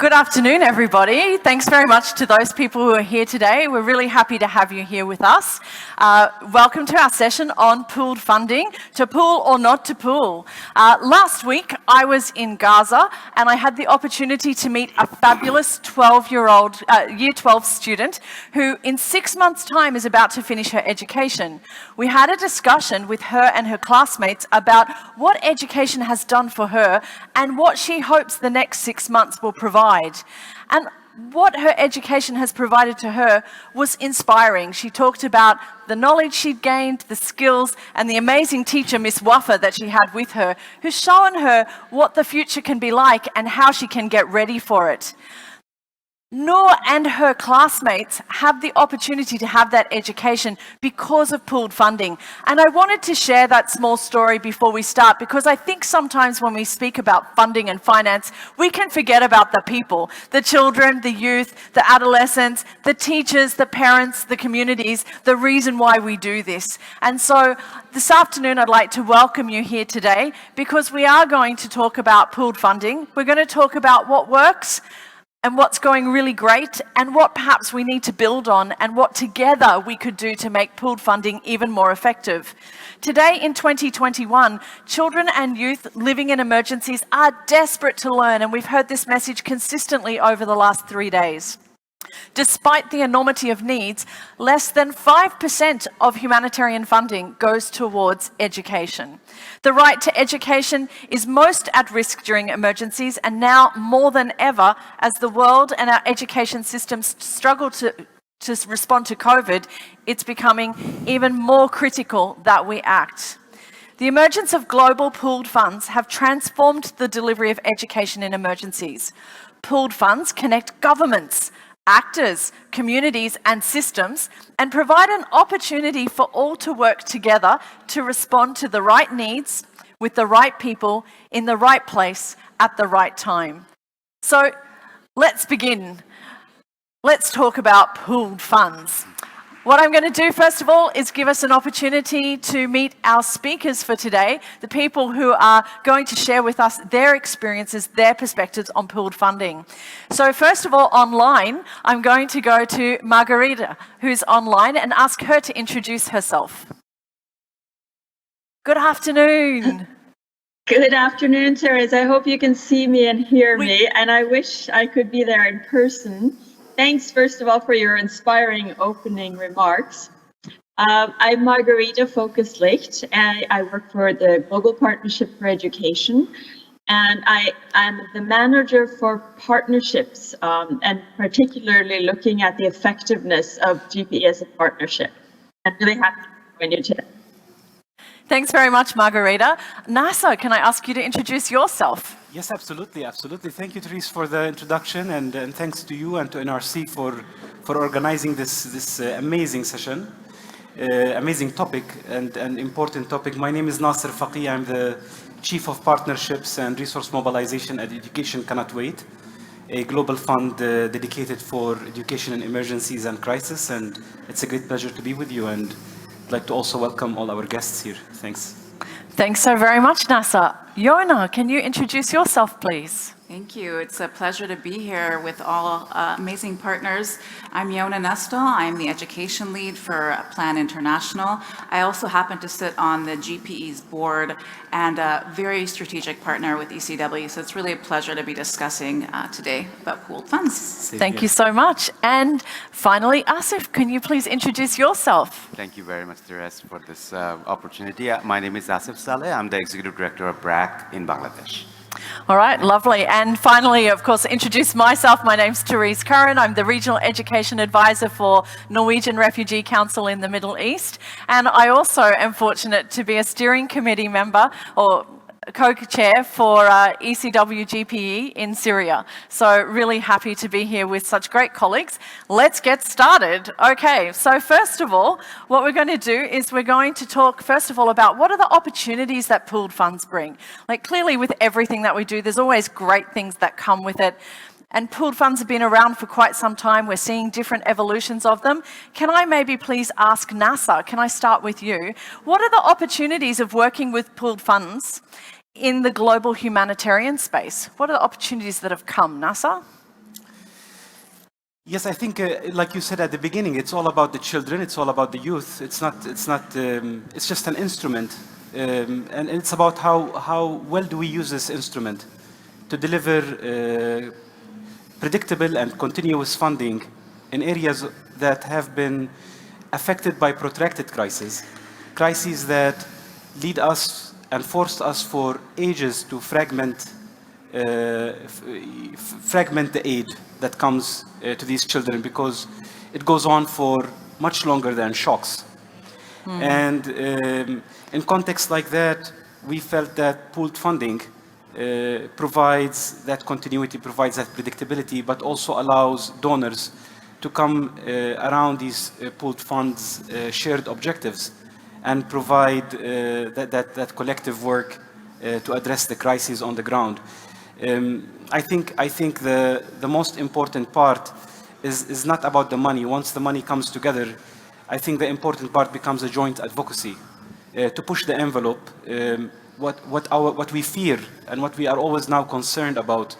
Good afternoon, everybody. Thanks very much to those people who are here today. We're really happy to have you here with us. Welcome to our session on pooled funding, to pool or not to pool. Last week, I was in Gaza and I had the opportunity to meet a fabulous 12-year-old Year 12 student who in 6 months' time is about to finish her education. We had a discussion with her and her classmates about what education has done for her and what she hopes the next 6 months will provide. And what her education has provided to her was inspiring. She talked about the knowledge she'd gained, the skills, and the amazing teacher, Miss Wafa, that she had with her, who's shown her what the future can be like and how she can get ready for it. Noor and her classmates have the opportunity to have that education because of pooled funding. And I wanted to share that small story before we start because I think sometimes when we speak about funding and finance, we can forget about the people, the children, the youth, the adolescents, the teachers, the parents, the communities, the reason why we do this. And so this afternoon, I'd like to welcome you here today because we are going to talk about pooled funding. We're going to talk about what works, and what's going really great, and what perhaps we need to build on, and what together we could do to make pooled funding even more effective. Today in 2021, children and youth living in emergencies are desperate to learn, and we've heard this message consistently over the last 3 days. Despite the enormity of needs, less than 5% of humanitarian funding goes towards education. The right to education is most at risk during emergencies, and now more than ever, as the world and our education systems struggle to respond to COVID, it's becoming even more critical that we act. The emergence of global pooled funds have transformed the delivery of education in emergencies. Pooled funds connect governments, actors, communities and systems, and provide an opportunity for all to work together to respond to the right needs with the right people in the right place at the right time. So let's begin. Let's talk about pooled funds. What I'm going to do first of all is give us an opportunity to meet our speakers for today, the people who are going to share with us their experiences, their perspectives on pooled funding. So first of all, online, I'm going to go to Margarita, who's online, and ask her to introduce herself. Good afternoon. Good afternoon, Therese. I hope you can see me and hear me, and I wish I could be there in person. Thanks, first of all, for your inspiring opening remarks. I'm Margarita, Focas Licht, and I work for the Global Partnership for Education, and I am the manager for partnerships, and particularly looking at the effectiveness of GPE as a partnership. I'm really happy to join you today. Thanks very much, Margarita. Nasser, can I ask you to introduce yourself? Yes, absolutely, absolutely. Thank you, Therese, for the introduction, and thanks to you and to NRC for organizing this amazing session, amazing topic and an important topic. My name is Al-Faqih. I'm the Chief of Partnerships and Resource Mobilization at Education Cannot Wait, a global fund dedicated for education in emergencies and crisis. And it's a great pleasure to be with you, and I'd like to also welcome all our guests here. Thanks. Thanks so very much, Nasser. Yona, can you introduce yourself, please? Thank you. It's a pleasure to be here with all amazing partners. I'm Yona Nestel. I'm the education lead for Plan International. I also happen to sit on the GPE's board and a very strategic partner with ECW. So it's really a pleasure to be discussing today about pooled funds. Thank you so much. And finally, Asif, can you please introduce yourself? Thank you very much, Therese, for this opportunity. My name is Asif Saleh. I'm the Executive Director of BRAC in Bangladesh. All right, lovely. And finally, of course, introduce myself. My name's Therese Curran. I'm the Regional Education Advisor for Norwegian Refugee Council in the Middle East. And I also am fortunate to be a steering committee member or co-chair for ECW GPE in Syria. So really happy to be here with such great colleagues. Let's get started. Okay, so first of all, what we're going to do is we're going to talk first of all about what are the opportunities that pooled funds bring. Like clearly with everything that we do, there's always great things that come with it. And pooled funds have been around for quite some time. We're seeing different evolutions of them. Can I maybe please ask Nasser, can I start with you? What are the opportunities of working with pooled funds in the global humanitarian space? What are the opportunities that have come, Nasser? Yes, I think, like you said at the beginning, it's all about the children. It's all about the youth. It's not. It's not. It's just an instrument, and it's about how well do we use this instrument to deliver predictable and continuous funding in areas that have been affected by protracted crises that lead us and forced us for ages to fragment the aid that comes to these children, because it goes on for much longer than shocks. And in contexts like that, we felt that pooled funding provides that continuity, provides that predictability, but also allows donors to come around these pooled funds' shared objectives and provide that collective work to address the crises on the ground. I think the most important part is not about the money. Once the money comes together, I think the important part becomes a joint advocacy to push the envelope. What we fear and what we are always now concerned about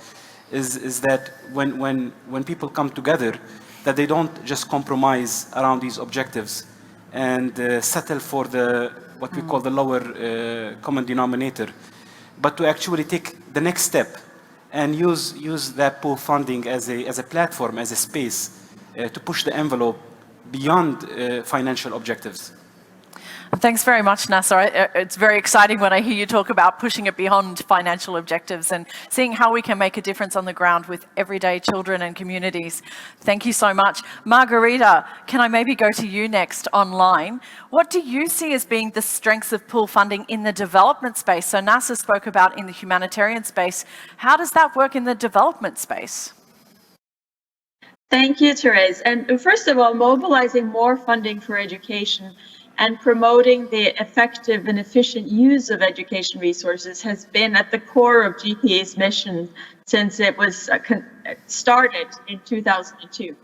is that when people come together, that they don't just compromise around these objectives and settle for what we call the lower common denominator, but to actually take the next step and use that pool funding as a platform, as a space to push the envelope beyond financial objectives. Thanks very much, Nasser. It's very exciting when I hear you talk about pushing it beyond financial objectives and seeing how we can make a difference on the ground with everyday children and communities. Thank you so much. Margarita, can I maybe go to you next online? What do you see as being the strengths of pool funding in the development space? So Nasser spoke about in the humanitarian space. How does that work in the development space? Thank you, Therese. And first of all, mobilizing more funding for education and promoting the effective and efficient use of education resources has been at the core of GPE's mission since it was started in 2002.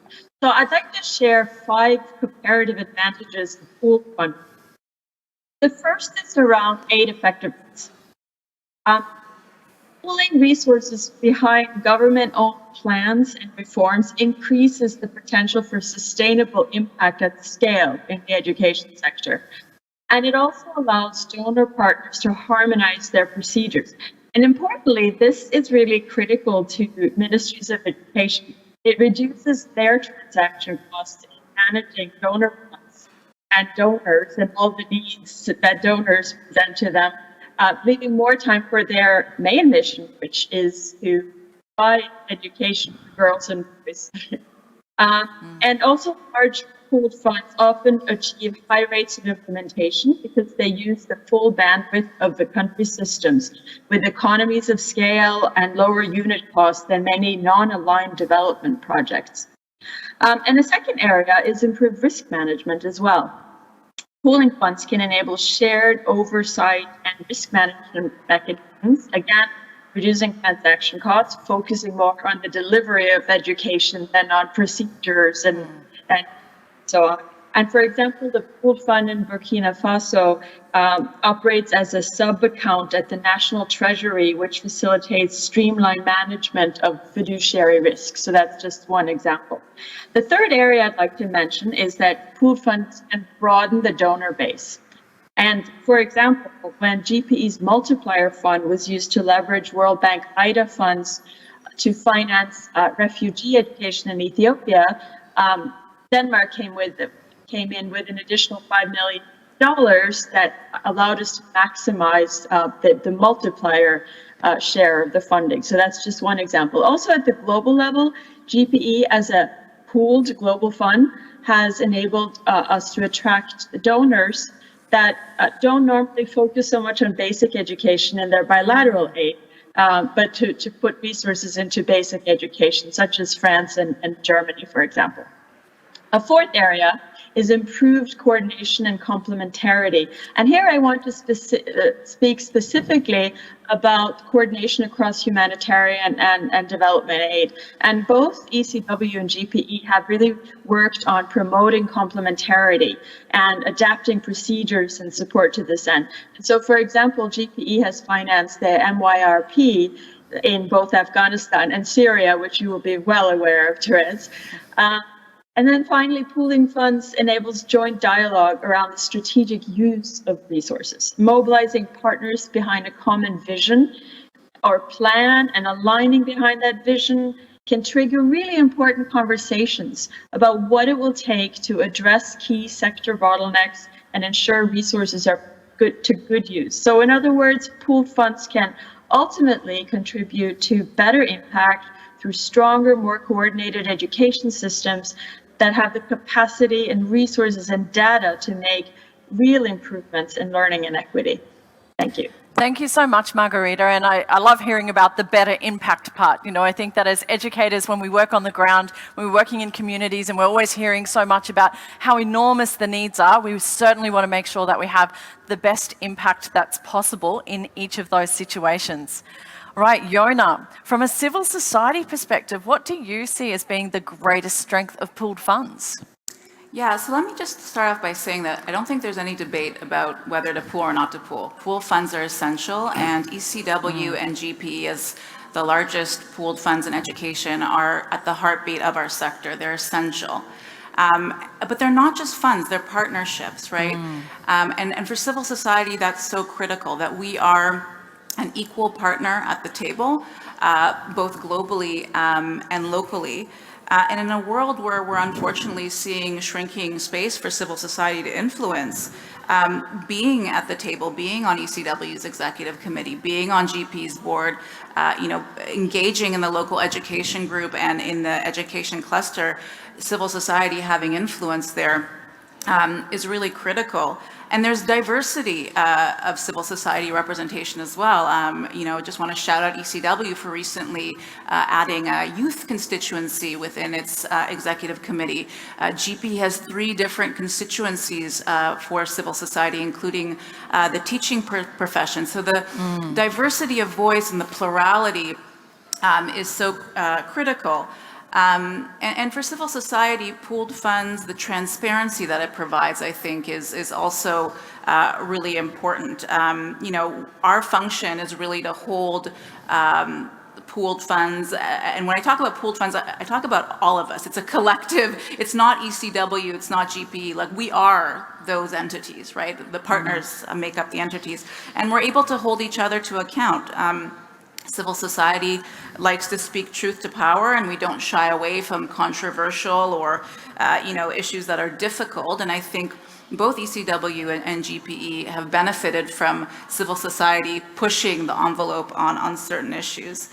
So I'd like to share 5 comparative advantages of pool funding. The first is around aid effectiveness. Pooling resources behind government-owned plans and reforms increases the potential for sustainable impact at scale in the education sector. And it also allows donor partners to harmonize their procedures. And importantly, this is really critical to ministries of education. It reduces their transaction costs in managing donor funds and donors and all the needs that donors present to them, leaving more time for their main mission, which is to provide education for girls and boys. And also large pooled funds often achieve high rates of implementation because they use the full bandwidth of the country's systems with economies of scale and lower unit costs than many non-aligned development projects. And the second area is improved risk management as well. Pooling funds can enable shared oversight and risk management mechanisms, again, reducing transaction costs, focusing more on the delivery of education than on procedures and so on. And for example, the pooled fund in Burkina Faso operates as a sub-account at the National Treasury, which facilitates streamlined management of fiduciary risk. So that's just one example. The third area I'd like to mention is that pooled funds can broaden the donor base. And for example, when GPE's multiplier fund was used to leverage World Bank IDA funds to finance refugee education in Ethiopia, Denmark came in with an additional $5 million that allowed us to maximize the multiplier share of the funding. So that's just one example. Also at the global level, GPE as a pooled global fund has enabled us to attract donors that don't normally focus so much on basic education in their bilateral aid, but to put resources into basic education, such as France and Germany, for example. A fourth area is improved coordination and complementarity. And here I want to speak specifically about coordination across humanitarian and development aid. And both ECW and GPE have really worked on promoting complementarity and adapting procedures and support to this end. And so, for example, GPE has financed the MYRP in both Afghanistan and Syria, which you will be well aware of, Therese. And then finally, pooling funds enables joint dialogue around the strategic use of resources, mobilizing partners behind a common vision or plan and aligning behind that vision can trigger really important conversations about what it will take to address key sector bottlenecks and ensure resources are good use. So in other words, pooled funds can ultimately contribute to better impact through stronger, more coordinated education systems that have the capacity and resources and data to make real improvements in learning and equity. Thank you. Thank you so much, Margarita, and I love hearing about the better impact part. You know, I think that as educators, when we work on the ground, when we're working in communities and we're always hearing so much about how enormous the needs are, we certainly want to make sure that we have the best impact that's possible in each of those situations. Right, Yona, from a civil society perspective, what do you see as being the greatest strength of pooled funds? Yeah, so let me just start off by saying that I don't think there's any debate about whether to pool or not to pool. Pool funds are essential, and ECW and GPE, as the largest pooled funds in education, are at the heartbeat of our sector. They're essential. But they're not just funds, they're partnerships, right? And for civil society, that's so critical, that we are an equal partner at the table, both globally and locally. And in a world where we're unfortunately seeing shrinking space for civil society to influence, being at the table, being on ECW's executive committee, being on GP's board, engaging in the local education group and in the education cluster, civil society having influence there is really critical. And there's diversity of civil society representation as well. Just want to shout out ECW for recently adding a youth constituency within its executive committee. GP has 3 different constituencies for civil society, including the teaching profession. So the diversity of voice and the plurality is so critical. And for civil society, pooled funds, the transparency that it provides, I think, is also really important. Our function is really to hold pooled funds. And when I talk about pooled funds, I talk about all of us. It's a collective. It's not ECW. It's not GPE. Like, we are those entities, right? The partners make up the entities. And we're able to hold each other to account. Civil society likes to speak truth to power, and we don't shy away from controversial or, issues that are difficult. And I think both ECW and GPE have benefited from civil society pushing the envelope on certain issues.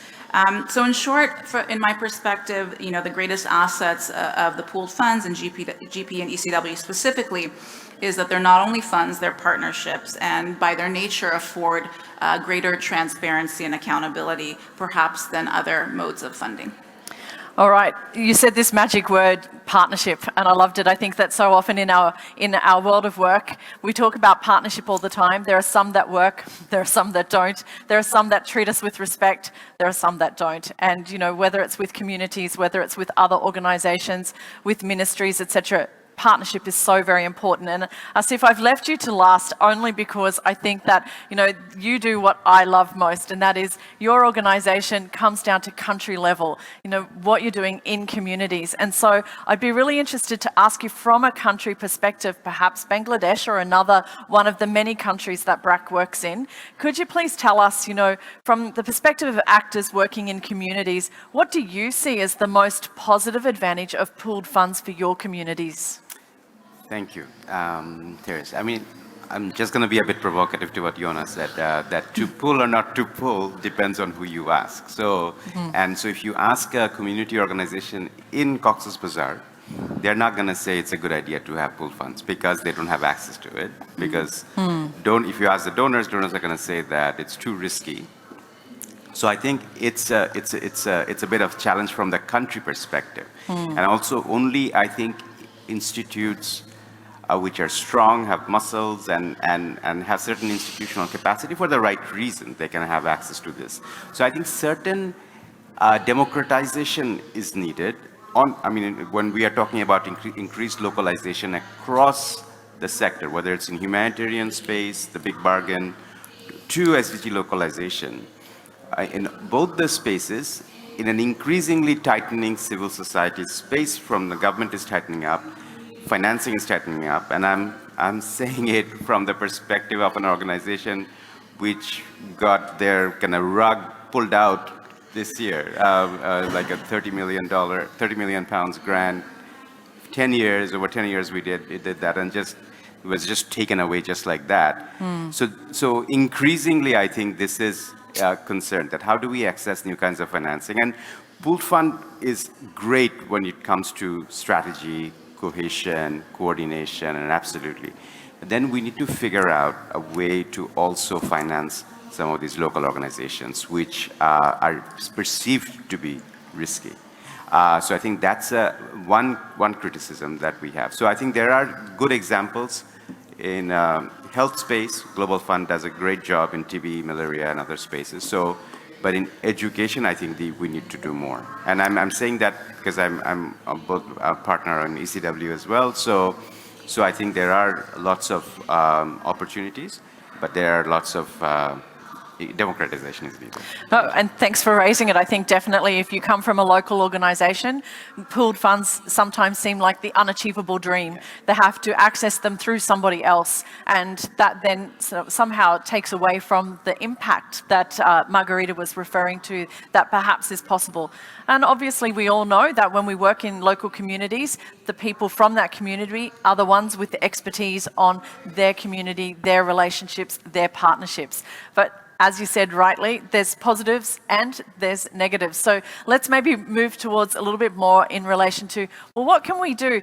So in short, in my perspective, the greatest assets of the pooled funds and GP and ECW specifically is that they're not only funds, they're partnerships, and by their nature afford greater transparency and accountability, perhaps, than other modes of funding. All right, you said this magic word, partnership, and I loved it. I think that so often in our world of work, we talk about partnership all the time. There are some that work, there are some that don't. There are some that treat us with respect, there are some that don't. And whether it's with communities, whether it's with other organisations, with ministries, etc., partnership is so very important. And Asif, I've left you to last only because I think that, you do what I love most, and that is your organisation comes down to country level, what you're doing in communities. And so I'd be really interested to ask you from a country perspective, perhaps Bangladesh or another one of the many countries that BRAC works in, could you please tell us, from the perspective of actors working in communities, what do you see as the most positive advantage of pooled funds for your communities? Thank you, Therese. I mean, I'm just going to be a bit provocative to what Yona said, that to pull or not to pull depends on who you ask. So, and so if you ask a community organization in Cox's Bazar, they're not going to say it's a good idea to have pooled funds because they don't have access to it. Because if you ask the donors are going to say that it's too risky. So I think it's a bit of challenge from the country perspective, and also only I think institutes which are strong, have muscles, and have certain institutional capacity for the right reason, they can have access to this. So I think certain democratization is needed. When we are talking about increased localization across the sector, whether it's in humanitarian space, the big bargain, to SDG localization, in both the spaces, in an increasingly tightening civil society space, from the government is tightening up, financing is tightening up, and I'm saying it from the perspective of an organization which got their kind of rug pulled out this year, like a $30 million grant, 10 years, over 10 years we did that, and it was just taken away just like that. So increasingly, I think this is a concern, that how do we access new kinds of financing? And pooled fund is great when it comes to strategy, cohesion, coordination, and absolutely. But then we need to figure out a way to also finance some of these local organizations, which are perceived to be risky. So I think that's one criticism that we have. So I think there are good examples in health space. Global Fund does a great job in TB, malaria, and other spaces. So, but in education, I think we need to do more. And I'm saying that because I'm both a partner on ECW as well. So I think there are lots of opportunities, but there are lots of democratization is needed. Oh, and thanks for raising it. I think definitely if you come from a local organisation, pooled funds sometimes seem like the unachievable dream. They have to access them through somebody else, and that then somehow takes away from the impact that Margarita was referring to, that perhaps is possible. And obviously we all know that when we work in local communities, the people from that community are the ones with the expertise on their community, their relationships, their partnerships. But as you said rightly, there's positives and there's negatives. So let's maybe move towards a little bit more in relation to, well, what can we do?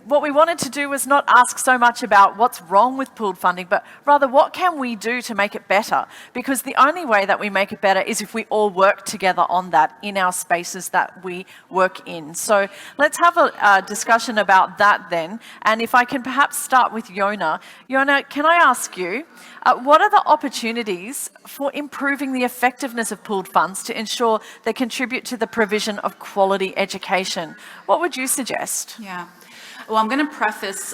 What we wanted to do was not ask so much about what's wrong with pooled funding, but rather what can we do to make it better? Because the only way that we make it better is if we all work together on that in our spaces that we work in. So let's have a discussion about that then. And if I can perhaps start with Yona. Yona, can I ask you, what are the opportunities for improving the effectiveness of pooled funds to ensure they contribute to the provision of quality education? What would you suggest? Yeah. Well, I'm going to preface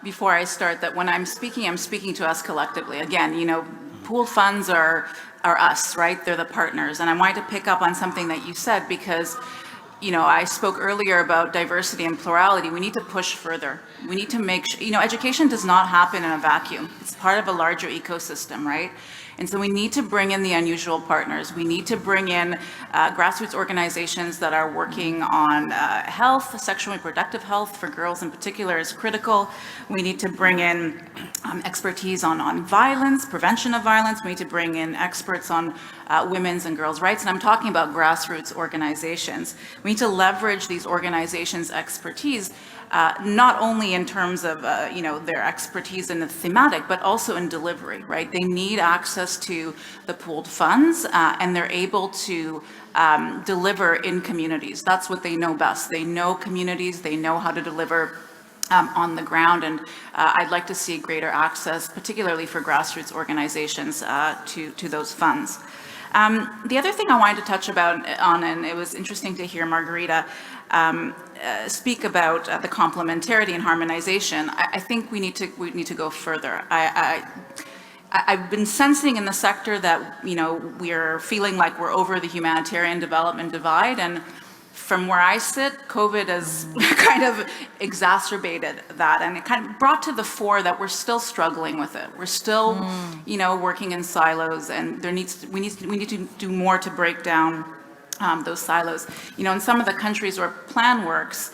before I start that when I'm speaking to us collectively. Again, you know, pooled funds are us, right? They're the partners. And I wanted to pick up on something that you said because, you know, I spoke earlier about diversity and plurality. We need to push further. We need to make sure, you know, education does not happen in a vacuum. It's part of a larger ecosystem, right? And so we need to bring in the unusual partners. We need to bring in grassroots organizations that are working on health, sexual and reproductive health for girls in particular is critical. We need to bring in expertise on violence, prevention of violence. We need to bring in experts on women's and girls' rights. And I'm talking about grassroots organizations. We need to leverage these organizations' expertise not only in terms of you know, their expertise in the thematic, but also in delivery, right? They need access to the pooled funds and they're able to deliver in communities. That's what they know best. They know communities, they know how to deliver on the ground, and I'd like to see greater access, particularly for grassroots organizations, to those funds. The other thing I wanted to touch on, and it was interesting to hear Margarita speak about the complementarity and harmonization. I think we need to go further. I've been sensing in the sector that, you know, we're feeling like we're over the humanitarian development divide, and from where I sit, COVID has kind of exacerbated that, and it kind of brought to the fore that we're still struggling with it. We're still, you know, working in silos, and we need to do more to break down those silos. You know, in some of the countries where plan works,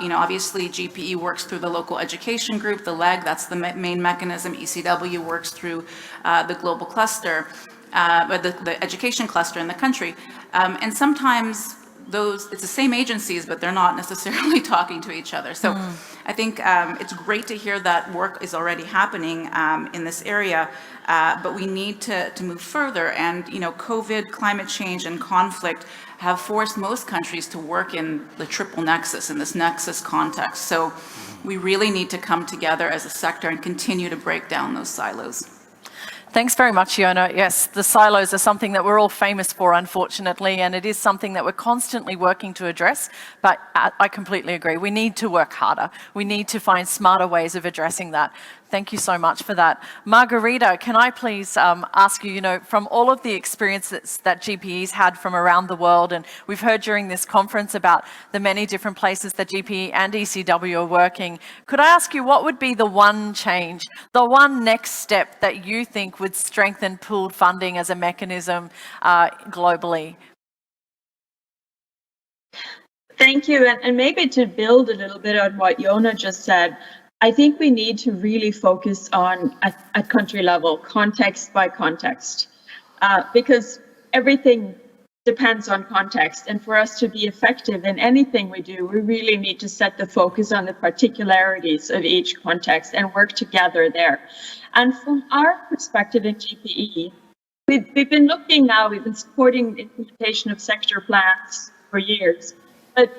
you know, obviously GPE works through the local education group, the LEG, that's the main mechanism. ECW works through the global cluster, the education cluster in the country, and sometimes it's the same agencies, but they're not necessarily talking to each other. So I think it's great to hear that work is already happening in this area, but we need to move further. And, you know, COVID, climate change, and conflict have forced most countries to work in the triple nexus, in this nexus context. So we really need to come together as a sector and continue to break down those silos. Thanks very much, Yona. Yes, the silos are something that we're all famous for, unfortunately, and it is something that we're constantly working to address, but I completely agree. We need to work harder. We need to find smarter ways of addressing that. Thank you so much for that. Margarita, can I please ask you, from all of the experiences that GPE's had from around the world, and we've heard during this conference about the many different places that GPE and ECW are working, could I ask you what would be the one change, the one next step that you think would strengthen pooled funding as a mechanism globally? Thank you. And maybe to build a little bit on what Yona just said, I think we need to really focus on at country level, context by context, because everything depends on context. And for us to be effective in anything we do, we really need to set the focus on the particularities of each context and work together there. And from our perspective in GPE, we've been looking now, we've been supporting the implementation of sector plans for years, but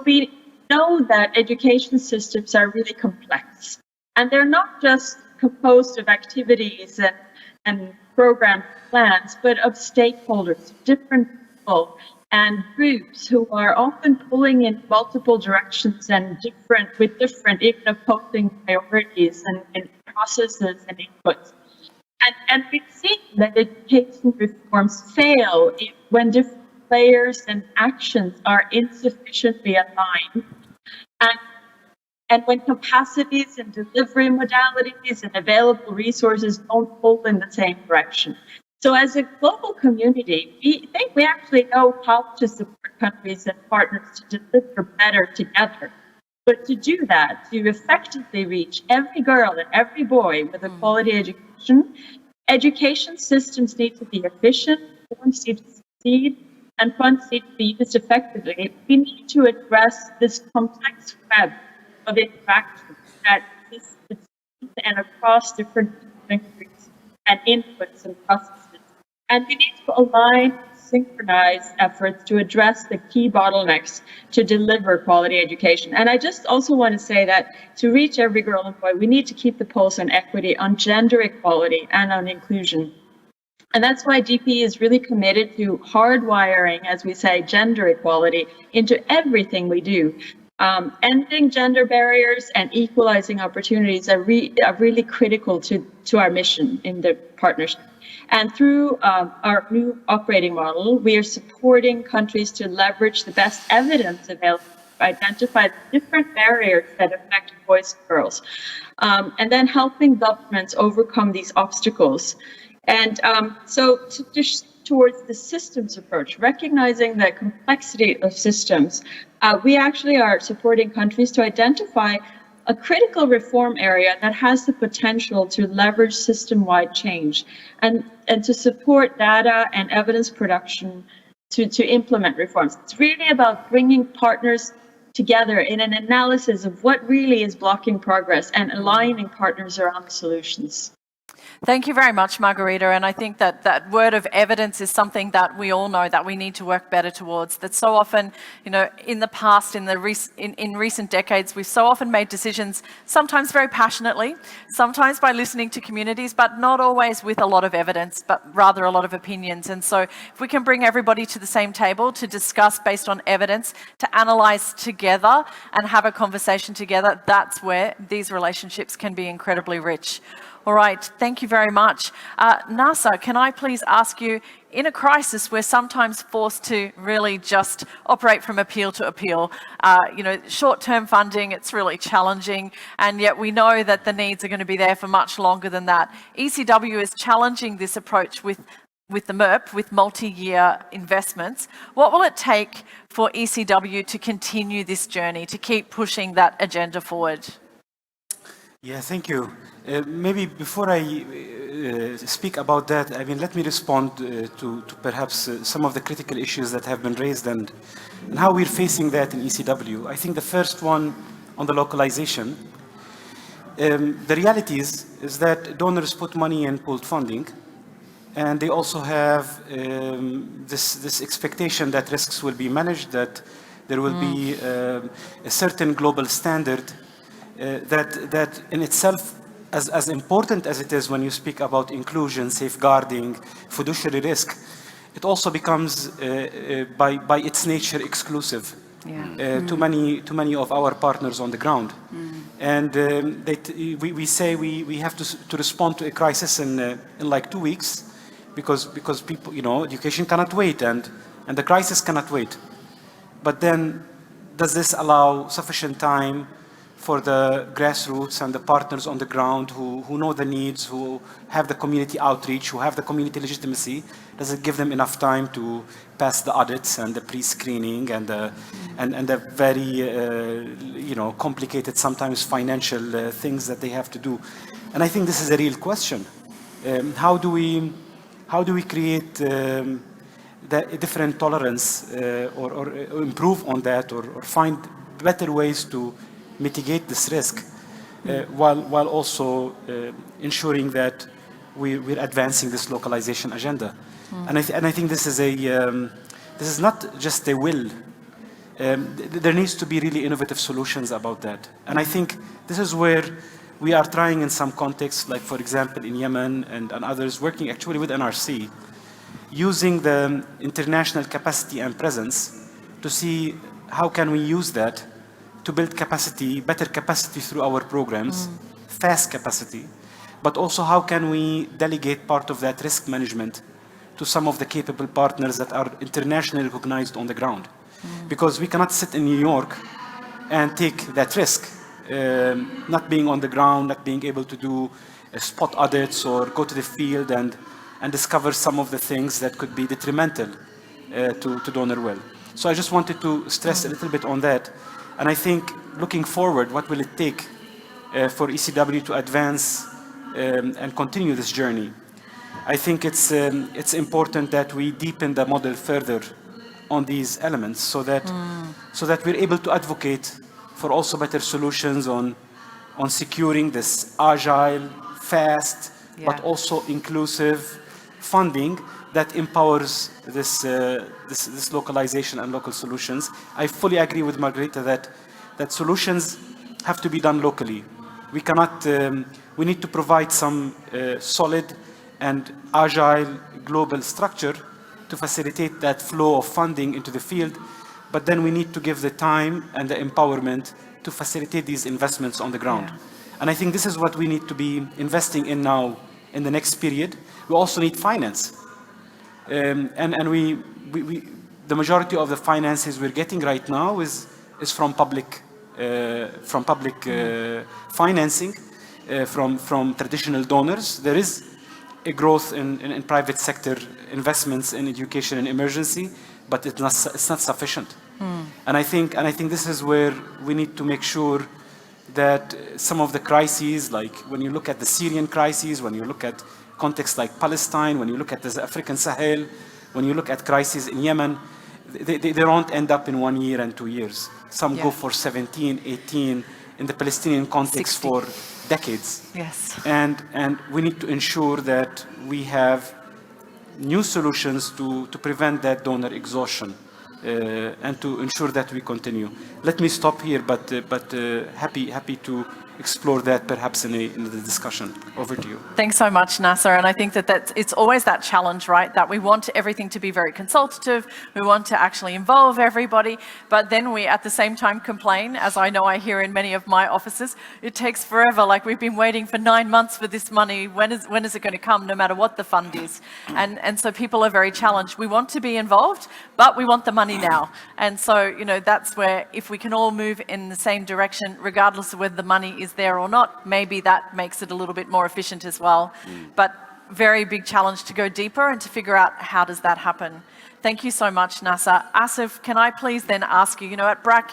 we know that education systems are really complex, and they're not just composed of activities and program plans, but of stakeholders, different people and groups who are often pulling in multiple directions and with different, even opposing priorities and processes and inputs. And we've seen that education reforms fail when different players and actions are insufficiently aligned. And when capacities and delivery modalities and available resources don't pull in the same direction. So as a global community, we think we actually know how to support countries and partners to deliver better together. But to do that, to effectively reach every girl and every boy with a quality education, education systems need to be efficient, reforms need to succeed, and funds need to be used effectively. We need to address this complex web of interactions that exists and across different countries and inputs and processes. And we need to align, synchronize efforts to address the key bottlenecks to deliver quality education. And I just also want to say that to reach every girl and boy, we need to keep the pulse on equity, on gender equality, and on inclusion. And that's why GPE is really committed to hardwiring, as we say, gender equality into everything we do. Ending gender barriers and equalizing opportunities are really critical to our mission in the partnership. And through our new operating model, we are supporting countries to leverage the best evidence available to identify the different barriers that affect boys and girls, and then helping governments overcome these obstacles. And so towards the systems approach, recognizing the complexity of systems, we actually are supporting countries to identify a critical reform area that has the potential to leverage system-wide change and to support data and evidence production to implement reforms. It's really about bringing partners together in an analysis of what really is blocking progress and aligning partners around the solutions. Thank you very much, Margarita. And I think that that word of evidence is something that we all know that we need to work better towards. That so often, in the past, in recent decades, we've so often made decisions, sometimes very passionately, sometimes by listening to communities, but not always with a lot of evidence, but rather a lot of opinions. And so if we can bring everybody to the same table to discuss based on evidence, to analyse together and have a conversation together, that's where these relationships can be incredibly rich. All right, thank you very much. Nasser, can I please ask you, in a crisis, we're sometimes forced to really just operate from appeal to appeal. Short-term funding, it's really challenging, and yet we know that the needs are going to be there for much longer than that. ECW is challenging this approach with the MERP, with multi-year investments. What will it take for ECW to continue this journey, to keep pushing that agenda forward? Yeah, thank you. Maybe before I speak about that, let me respond to perhaps some of the critical issues that have been raised and how we're facing that in ECW. I think the first one on the localization. The reality is that donors put money in pooled funding, and they also have this expectation that risks will be managed, that there will be a certain global standard that in itself, as important as it is when you speak about inclusion, safeguarding, fiduciary risk, it also becomes by its nature exclusive to many of our partners on the ground. And we say we have to respond to a crisis in like 2 weeks, because people, education cannot wait, and the crisis cannot wait. But then, does this allow sufficient time for the grassroots and the partners on the ground who know the needs, who have the community outreach, who have the community legitimacy? Does it give them enough time to pass the audits and the pre-screening and the very complicated, sometimes financial things that they have to do? And I think this is a real question. How do we create a different tolerance or improve on that, or find better ways to mitigate this risk while also ensuring that we're advancing this localization agenda? And I think this is not just a will. There needs to be really innovative solutions about that. And I think this is where we are trying in some contexts, like for example in Yemen and others, working actually with NRC, using the international capacity and presence to see how can we use that to build capacity, better capacity through our programs, fast capacity, but also how can we delegate part of that risk management to some of the capable partners that are internationally recognized on the ground. Because we cannot sit in New York and take that risk, not being on the ground, not being able to do spot audits or go to the field and discover some of the things that could be detrimental to donor well. So I just wanted to stress a little bit on that. And I think looking forward, what will it take for ECW to advance and continue this journey? I think it's important that we deepen the model further on these elements so that we're able to advocate for also better solutions on securing this agile, fast, but also inclusive funding that empowers this localization and local solutions. I fully agree with Margarita that solutions have to be done locally. We cannot. We need to provide some solid and agile global structure to facilitate that flow of funding into the field, but then we need to give the time and the empowerment to facilitate these investments on the ground. And I think this is what we need to be investing in now in the next period. We also need finance. And we the majority of the finances we're getting right now is from public financing, from traditional donors. There is a growth in private sector investments in education and emergency, but it's not sufficient. And I think this is where we need to make sure that some of the crises, like when you look at the Syrian crises, when you look at contexts like Palestine, when you look at the African Sahel, when you look at crises in Yemen, they don't end up in 1 year and 2 years. Some go for 17, 18, in the Palestinian context 60. For decades. Yes. And we need to ensure that we have new solutions to prevent that donor exhaustion and to ensure that we continue. Let me stop here, but happy to explore that perhaps in the discussion. Over to you. Thanks so much, Nasser. And I think that it's always that challenge, right? That we want everything to be very consultative. We want to actually involve everybody. But then we, at the same time, complain, as I know I hear in many of my offices, it takes forever. Like we've been waiting for 9 months for this money. When is it going to come, no matter what the fund is? And so people are very challenged. We want to be involved, but we want the money now. And so, that's where if we can all move in the same direction, regardless of whether the money is there or not, maybe that makes it a little bit more efficient as well. But very big challenge to go deeper and to figure out how does that happen. Thank you so much, Nasser. Asif, can I please then ask you, at BRAC,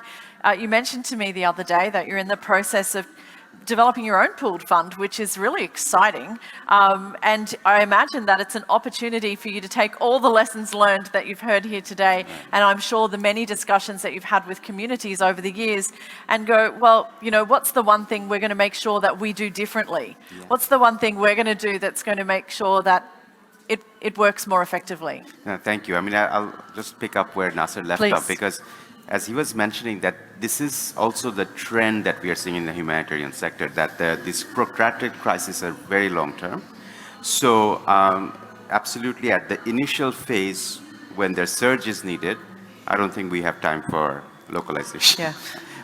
you mentioned to me the other day that you're in the process of developing your own pooled fund, which is really exciting. And I imagine that it's an opportunity for you to take all the lessons learned that you've heard here today, and I'm sure the many discussions that you've had with communities over the years, and go, well, what's the one thing we're going to make sure that we do differently? Yeah. What's the one thing we're going to do that's going to make sure that it works more effectively? Thank you. I mean, I'll just pick up where Nasser left off, because as he was mentioning, that this is also the trend that we are seeing in the humanitarian sector, that these protracted crises are very long term. So absolutely at the initial phase, when the surge is needed, I don't think we have time for localization. Yeah.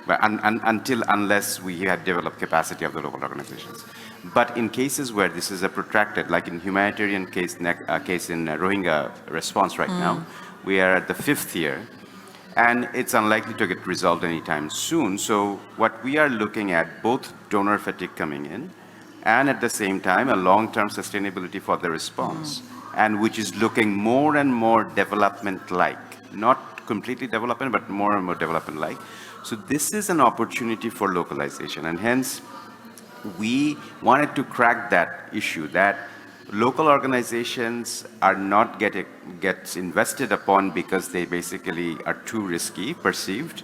But unless we had developed capacity of the local organizations. But in cases where this is a protracted, like in humanitarian case in Rohingya response right now, we are at the 5th year, and it's unlikely to get resolved anytime soon. So what we are looking at, both donor fatigue coming in, and at the same time, a long-term sustainability for the response, and which is looking more and more development-like, not completely development, but more and more development-like. So this is an opportunity for localization, and hence we wanted to crack that issue, that local organizations are not gets invested upon because they basically are too risky, perceived.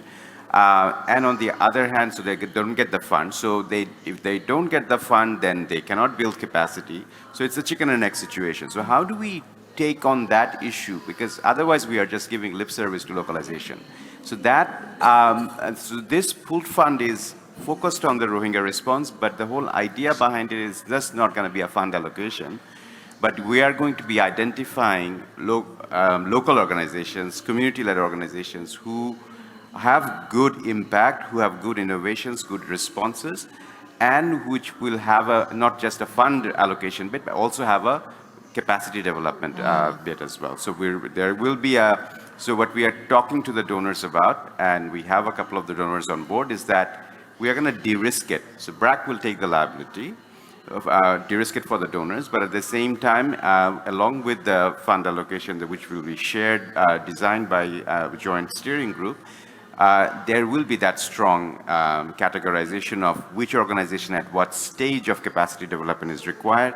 And on the other hand, so they don't get the fund. So if they don't get the fund, then they cannot build capacity. So it's a chicken and egg situation. So how do we take on that issue? Because otherwise we are just giving lip service to localization. So so this pooled fund is focused on the Rohingya response, but the whole idea behind it is just not going to be a fund allocation, but we are going to be identifying local organizations, community-led organizations who have good impact, who have good innovations, good responses, and which will have not just a fund allocation bit, but also have a capacity development bit as well. So there will be so what we are talking to the donors about, and we have a couple of the donors on board, is that we are going to de-risk it. So BRAC will take the liability, de-risk it for the donors, but at the same time, along with the fund allocation, which will be shared, designed by joint steering group, there will be that strong categorization of which organization at what stage of capacity development is required,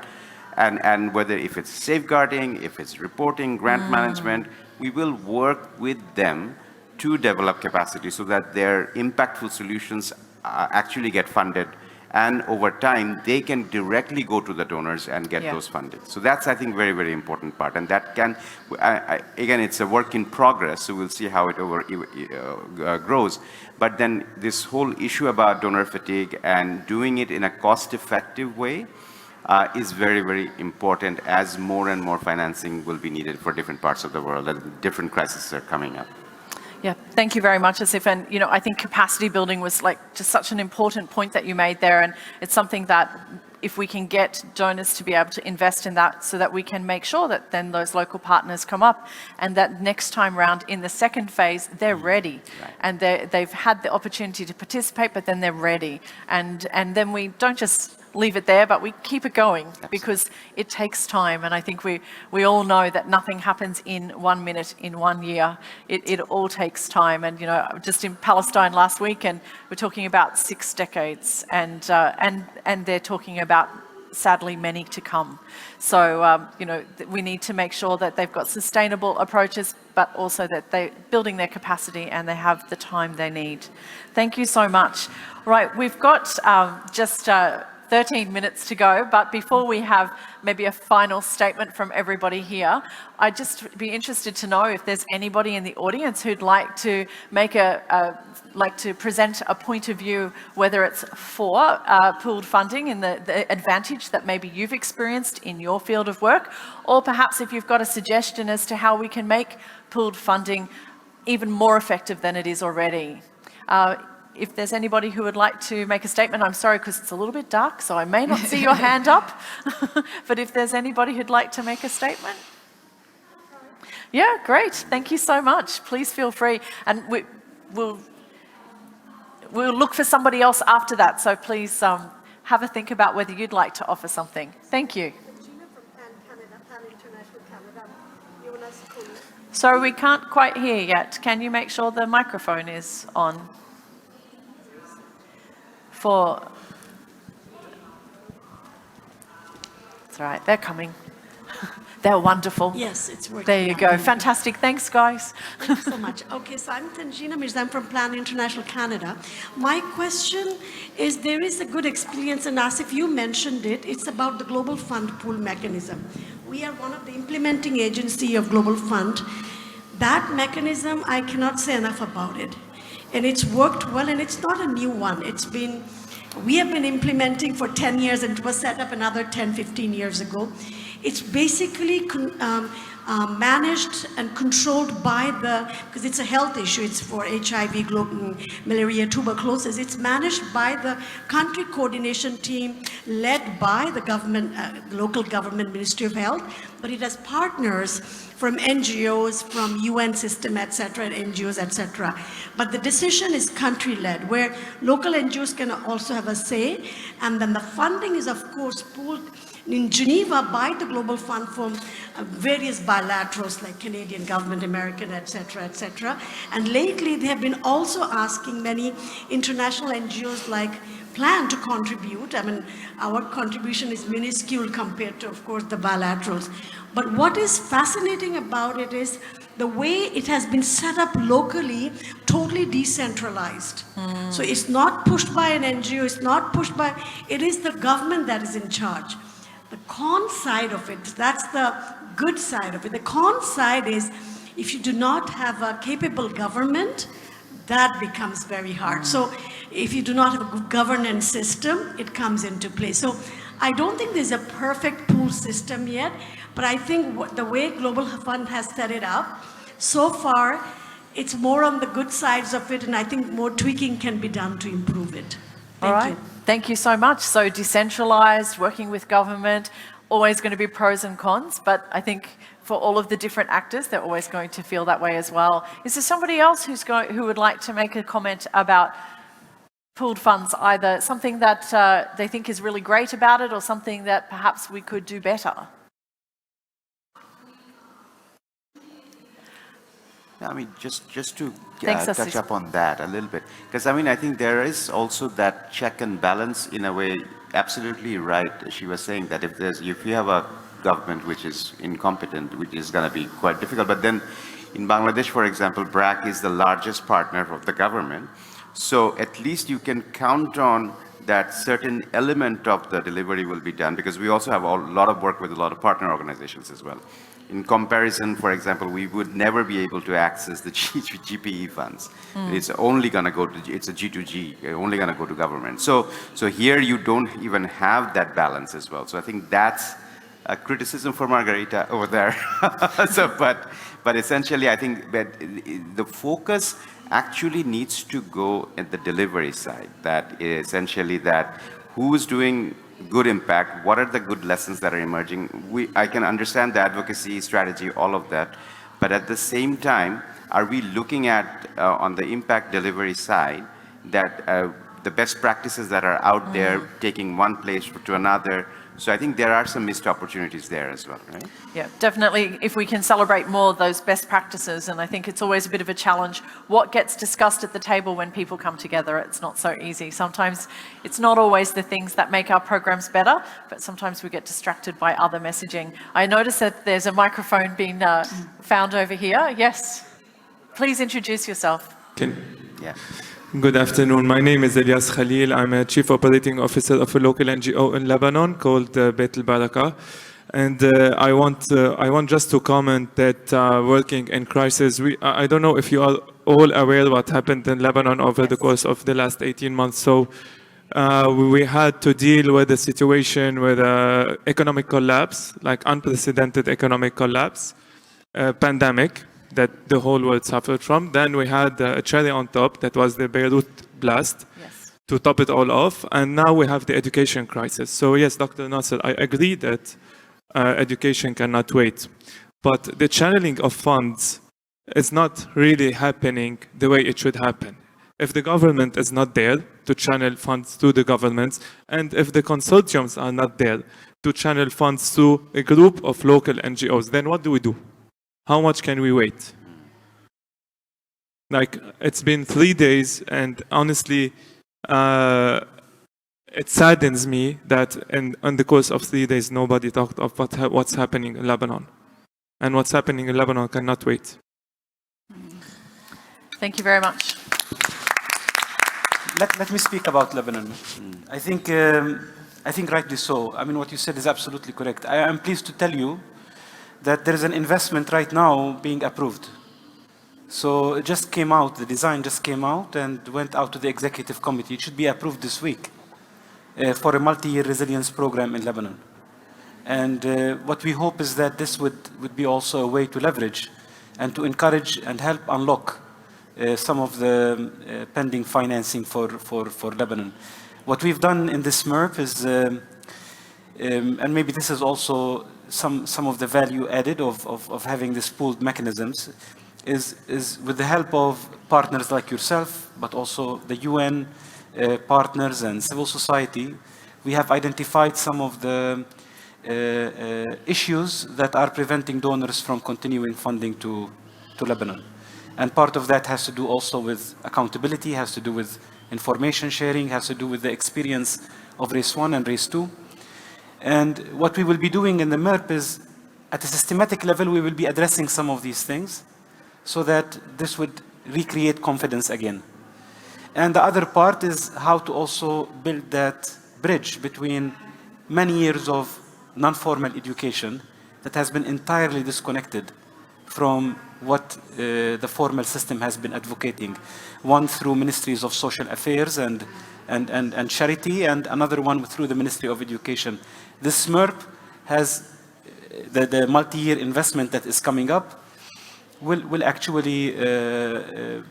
and whether if it's safeguarding, if it's reporting, grant management, we will work with them to develop capacity so that their impactful solutions actually get funded, and over time they can directly go to the donors and get those funding. So that's, I think, very, very important part, and that can, again, it's a work in progress, so we'll see how it grows. But then this whole issue about donor fatigue and doing it in a cost-effective way is very, very important, as more and more financing will be needed for different parts of the world and different crises are coming up. Yeah, thank you very much, Asif. And, I think capacity building was just such an important point that you made there. And it's something that if we can get donors to be able to invest in that so that we can make sure that then those local partners come up and that next time round in the second phase, they're ready. Right. And they've had the opportunity to participate, but then they're ready. And then we don't just leave it there, but we keep it going. Absolutely. Because it takes time. And I think we all know that nothing happens in 1 minute, in 1 year. It all takes time. And, just in Palestine last week, and we're talking about 6 decades, and they're talking about, sadly, many to come. So, we need to make sure that they've got sustainable approaches, but also that they're building their capacity and they have the time they need. Thank you so much. Right, we've got just 13 minutes to go, but before we have maybe a final statement from everybody here, I'd just be interested to know if there's anybody in the audience who'd like to make to present a point of view, whether it's for pooled funding and the advantage that maybe you've experienced in your field of work, or perhaps if you've got a suggestion as to how we can make pooled funding even more effective than it is already. If there's anybody who would like to make a statement, I'm sorry because it's a little bit dark, so I may not see your hand up. But if there's anybody who'd like to make a statement. Yeah, great. Thank you so much. Please feel free. And we'll look for somebody else after that. So please have a think about whether you'd like to offer something. Thank you. Sorry, we can't quite hear yet. Can you make sure the microphone is on? It's all right, they're coming. They're wonderful. Yes, it's working. There you go. Fantastic. Thanks, guys. Thank you so much. Okay, so I'm Tanjina Mirza. I'm from Plan International Canada. My question is, there is a good experience, and Asif, you mentioned it. It's about the Global Fund pool mechanism. We are one of the implementing agency of Global Fund. That mechanism, I cannot say enough about it. And it's worked well, and it's not a new one. We have been implementing for 10 years, and it was set up another 10, 15 years ago. It's basically managed and controlled by because it's a health issue, it's for HIV, malaria, tuberculosis, it's managed by the country coordination team led by the government, local government Ministry of Health, but it has partners from NGOs, from UN system, etc., and NGOs, etc. But the decision is country-led, where local NGOs can also have a say, and then the funding is, of course, pooled in Geneva by the Global Fund from various bilaterals like Canadian government, American, etc., etc. And lately, they have been also asking many international NGOs like Plan to contribute. I mean, our contribution is minuscule compared to, of course, the bilaterals. But what is fascinating about it is the way it has been set up locally, totally decentralized. So it's not pushed by an NGO, it's not pushed by, it is the government that is in charge. The con side of it, that's the good side of it. The con side is if you do not have a capable government, that becomes very hard. So if you do not have a good governance system, it comes into play. So I don't think there's a perfect pool system yet, but I think the way Global Fund has set it up, so far, it's more on the good sides of it, and I think more tweaking can be done to improve it. All right. Thank you so much. So decentralized, working with government, always going to be pros and cons, but I think for all of the different actors, they're always going to feel that way as well. Is there somebody else who would like to make a comment about pooled funds, either something that they think is really great about it or something that perhaps we could do better? I mean, just to Thanks, touch Asif. up on that a little bit, because I mean, I think there is also that check and balance in a way. Absolutely right. She was saying that if you have a government which is incompetent, which is going to be quite difficult. But then, in Bangladesh, for example, BRAC is the largest partner of the government, so at least you can count on that certain element of the delivery will be done, because we also have a lot of work with a lot of partner organizations as well. In comparison, for example, we would never be able to access the GPE funds. It's only going to go to, it's a G2G, only going to go to government. So here you don't even have that balance as well. So I think that's a criticism for Margarita over there. But essentially, I think that the focus actually needs to go at the delivery side. That is essentially that who is doing good impact, what are the good lessons that are emerging. I can understand the advocacy strategy, all of that, but at the same time, are we looking at, on the impact delivery side, that the best practices that are out there, taking one place to another. So I think there are some missed opportunities there as well, right? Yeah, definitely. If we can celebrate more of those best practices, and I think it's always a bit of a challenge. What gets discussed at the table when people come together, it's not so easy. Sometimes it's not always the things that make our programs better, but sometimes we get distracted by other messaging. I noticed that there's a microphone being found over here. Yes, please introduce yourself. Yeah. Good afternoon. My name is Elias Khalil. I'm a Chief Operating Officer of a local NGO in Lebanon called Beit al-Baraka. And I want just to comment that working in crisis, I don't know if you are all aware what happened in Lebanon over the course of the last 18 months. So we had to deal with a situation with economic collapse, like unprecedented economic collapse, pandemic that the whole world suffered from. Then we had a cherry on top, that was the Beirut blast, to top it all off. And now we have the education crisis. So yes, Dr. Nasser, I agree that education cannot wait. But the channeling of funds is not really happening the way it should happen. If the government is not there to channel funds to the governments, and if the consortiums are not there to channel funds to a group of local NGOs, then what do we do? How much can we wait? Like, it's been 3 days, and honestly, it saddens me that in the course of 3 days, nobody talked about what's happening in Lebanon. And what's happening in Lebanon cannot wait. Thank you very much. Let me speak about Lebanon. I think rightly so. I mean, what you said is absolutely correct. I am pleased to tell you that there is an investment right now being approved. So it just came out, the design just came out and went out to the executive committee. It should be approved this week for a multi-year resilience program in Lebanon. And what we hope is that this would be also a way to leverage and to encourage and help unlock some of the pending financing for Lebanon. What we've done in this MERP is, and maybe this is also some of the value added of having these pooled mechanisms, is with the help of partners like yourself, but also the UN partners and civil society, we have identified some of the issues that are preventing donors from continuing funding to Lebanon. And part of that has to do also with accountability, has to do with information sharing, has to do with the experience of race 1 and race 2. And what we will be doing in the MERP is, at a systematic level, we will be addressing some of these things so that this would recreate confidence again. And the other part is how to also build that bridge between many years of non-formal education that has been entirely disconnected from what the formal system has been advocating. One through ministries of social affairs and charity, and another one through the Ministry of Education. This MERP has the multi-year investment that is coming up will actually,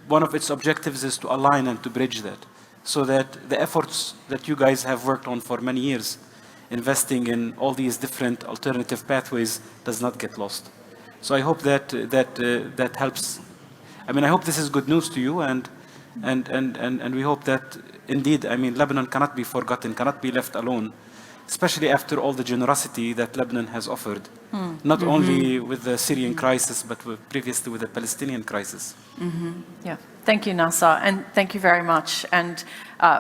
one of its objectives is to align and to bridge that, so that the efforts that you guys have worked on for many years, investing in all these different alternative pathways, does not get lost. So I hope that helps. I mean, I hope this is good news to you, and we hope that indeed, I mean, Lebanon cannot be forgotten, cannot be left alone, especially after all the generosity that Lebanon has offered, not only with the Syrian crisis, but previously with the Palestinian crisis. Yeah, thank you, Nasser, and thank you very much. And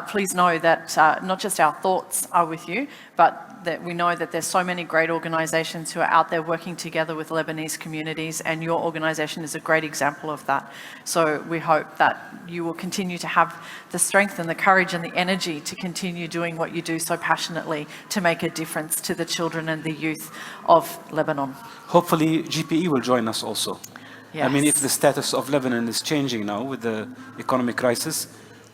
please know that not just our thoughts are with you, but that we know that there's so many great organisations who are out there working together with Lebanese communities, and your organisation is a great example of that. So we hope that you will continue to have the strength and the courage and the energy to continue doing what you do so passionately to make a difference to the children and the youth of Lebanon. Hopefully GPE will join us also. Yes. I mean, if the status of Lebanon is changing now with the economic crisis,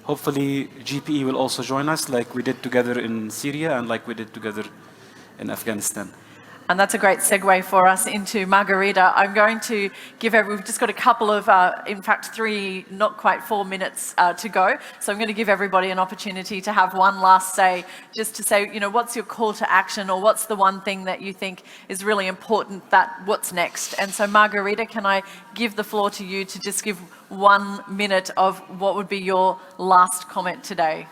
hopefully GPE will also join us, like we did together in Syria and like we did together in Afghanistan. And that's a great segue for us into Margarita. I'm going to give we've just got a couple of, in fact, 3, not quite 4 minutes to go. So I'm going to give everybody an opportunity to have one last say, just to say, you know, what's your call to action, or what's the one thing that you think is really important, that what's next? And so Margarita, can I give the floor to you to just give 1 minute of what would be your last comment today?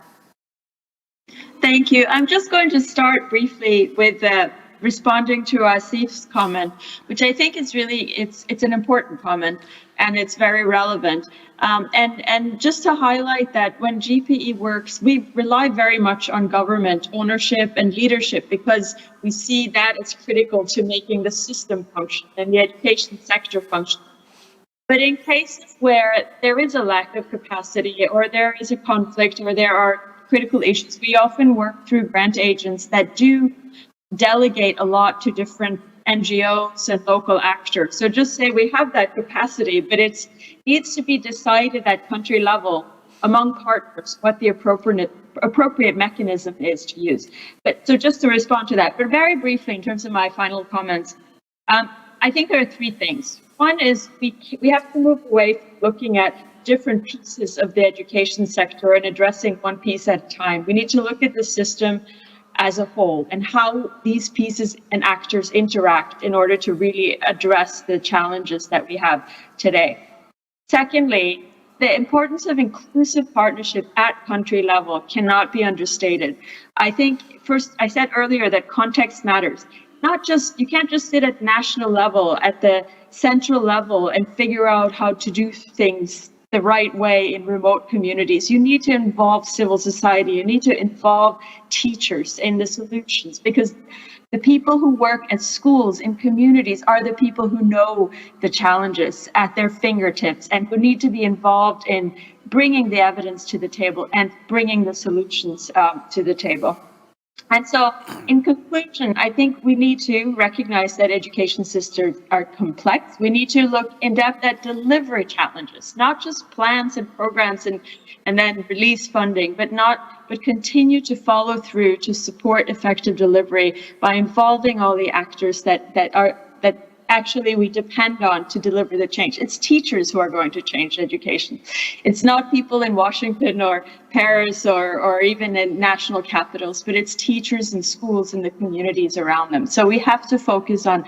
Thank you. I'm just going to start briefly with responding to Asif's comment, which I think is really, it's an important comment and it's very relevant. And just to highlight that when GPE works, we rely very much on government ownership and leadership, because we see that as critical to making the system function and the education sector function. But in cases where there is a lack of capacity, or there is a conflict, or there are critical issues, we often work through grant agents that do delegate a lot to different NGOs and local actors. So just say we have that capacity, but it needs to be decided at country level among partners what the appropriate mechanism is to use. But so just to respond to that, but very briefly in terms of my final comments, I think there are 3 things. One is we have to move away from looking at different pieces of the education sector and addressing one piece at a time. We need to look at the system as a whole and how these pieces and actors interact in order to really address the challenges that we have today. Secondly, the importance of inclusive partnership at country level cannot be understated. I think first, I said earlier that context matters. You can't just sit at national level, at the central level, and figure out how to do things the right way in remote communities. You need to involve civil society. You need to involve teachers in the solutions, because the people who work at schools, in communities, are the people who know the challenges at their fingertips and who need to be involved in bringing the evidence to the table and bringing the solutions to the table. And so, in conclusion, I think we need to recognize that education systems are complex. We need to look in depth at delivery challenges, not just plans and programs and then release funding, but continue to follow through to support effective delivery by involving all the actors that actually we depend on to deliver the change. It's teachers who are going to change education. It's not people in Washington or Paris or even in national capitals, but it's teachers and schools and the communities around them. So we have to focus on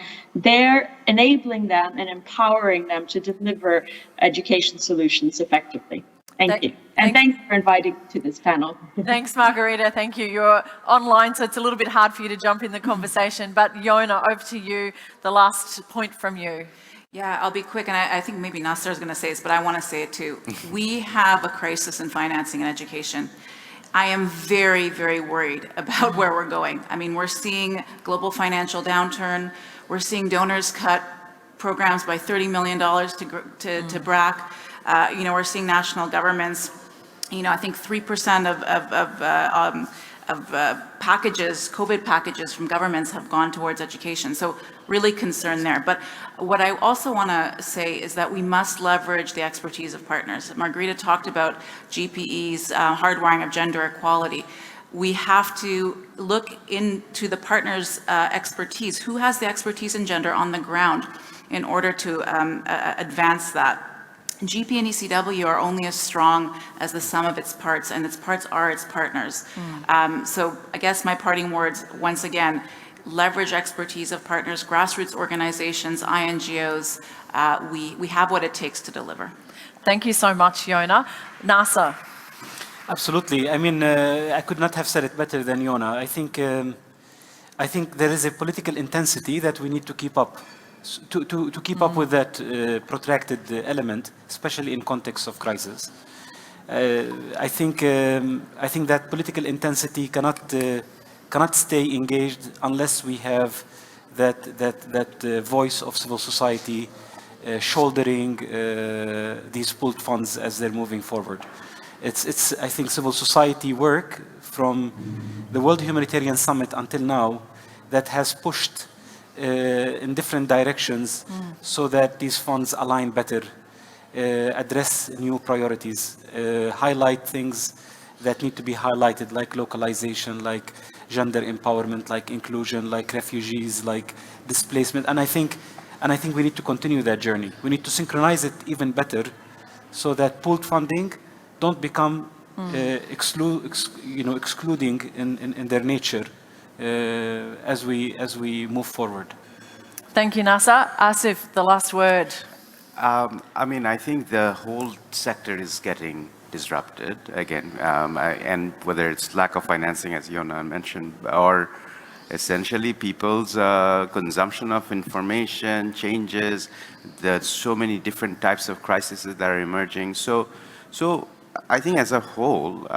enabling them and empowering them to deliver education solutions effectively. Thank you. And thanks for inviting me to this panel. Thanks, Margarita. Thank you. You're online, so it's a little bit hard for you to jump in the conversation. But Yona, over to you. The last point from you. Yeah, I'll be quick, and I think maybe Nasser is going to say this, but I want to say it too. We have a crisis in financing and education. I am very, very worried about where we're going. I mean, we're seeing global financial downturn. We're seeing donors cut programs by $30 million to BRAC. We're seeing national governments, I think 3% of packages, COVID packages from governments have gone towards education. So really concerned there. But what I also want to say is that we must leverage the expertise of partners. Margarita talked about GPE's hardwiring of gender equality. We have to look into the partners' expertise. Who has the expertise in gender on the ground in order to advance that? GP and ECW are only as strong as the sum of its parts, and its parts are its partners. So I guess my parting words, once again, leverage expertise of partners, grassroots organizations, INGOs. We have what it takes to deliver. Thank you so much, Yona. Nasser. Absolutely. I mean, I could not have said it better than Yona. I think there is a political intensity that we need to keep up. To keep up with that protracted element, especially in context of crisis. I think that political intensity cannot stay engaged unless we have that voice of civil society shouldering these pooled funds as they're moving forward. It's I think civil society work from the World Humanitarian Summit until now that has pushed in different directions so that these funds align better, address new priorities, highlight things that need to be highlighted, like localization, like gender empowerment, like inclusion, like refugees, like displacement. And I think we need to continue that journey. We need to synchronize it even better so that pooled funding don't become excluding in their nature. As we move forward. Thank you, Nasser. Asif, the last word. I mean, I think the whole sector is getting disrupted again, and whether it's lack of financing, as Yona mentioned, or essentially people's consumption of information changes. There's so many different types of crises that are emerging. So I think as a whole,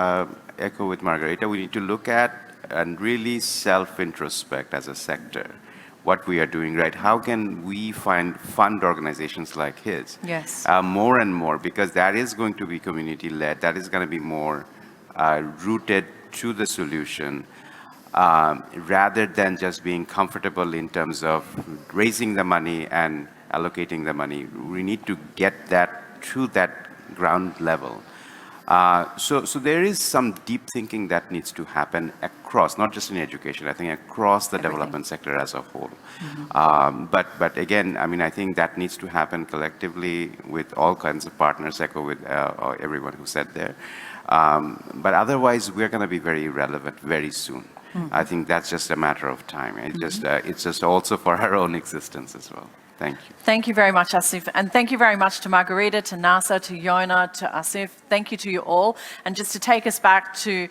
echo with Margarita, we need to look at and really self-introspect as a sector what we are doing right. How can we fund organizations like his? Yes. More and more, because that is going to be community-led. That is going to be more rooted to the solution rather than just being comfortable in terms of raising the money and allocating the money. We need to get that to that ground level. So there is some deep thinking that needs to happen across, not just in education, I think across the development sector as a whole. But again, I mean, I think that needs to happen collectively with all kinds of partners, echo with everyone who said there. But otherwise, we're going to be very relevant very soon. I think that's just a matter of time. It's just also for our own existence as well. Thank you. Thank you very much, Asif. And thank you very much to Margarita, to Nasser, to Yona, to Asif. Thank you to you all. And just to take us back to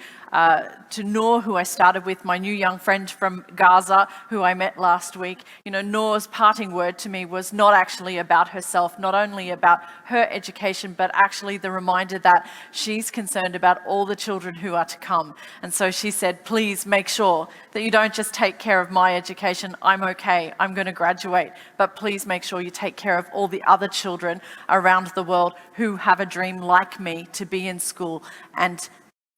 Noor, who I started with, my new young friend from Gaza, who I met last week. You know, Noor's parting word to me was not actually about herself, not only about her education, but actually the reminder that she's concerned about all the children who are to come. And so she said, please make sure that you don't just take care of my education. I'm okay, I'm going to graduate, but please make sure you take care of all the other children around the world who have a dream like me to be in school and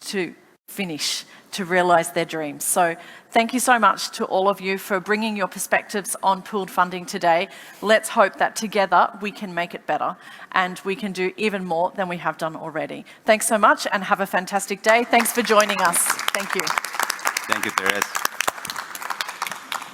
to finish, to realise their dreams. So thank you so much to all of you for bringing your perspectives on pooled funding today. Let's hope that together we can make it better and we can do even more than we have done already. Thanks so much and have a fantastic day. Thanks for joining us. Thank you. Thank you, Therese.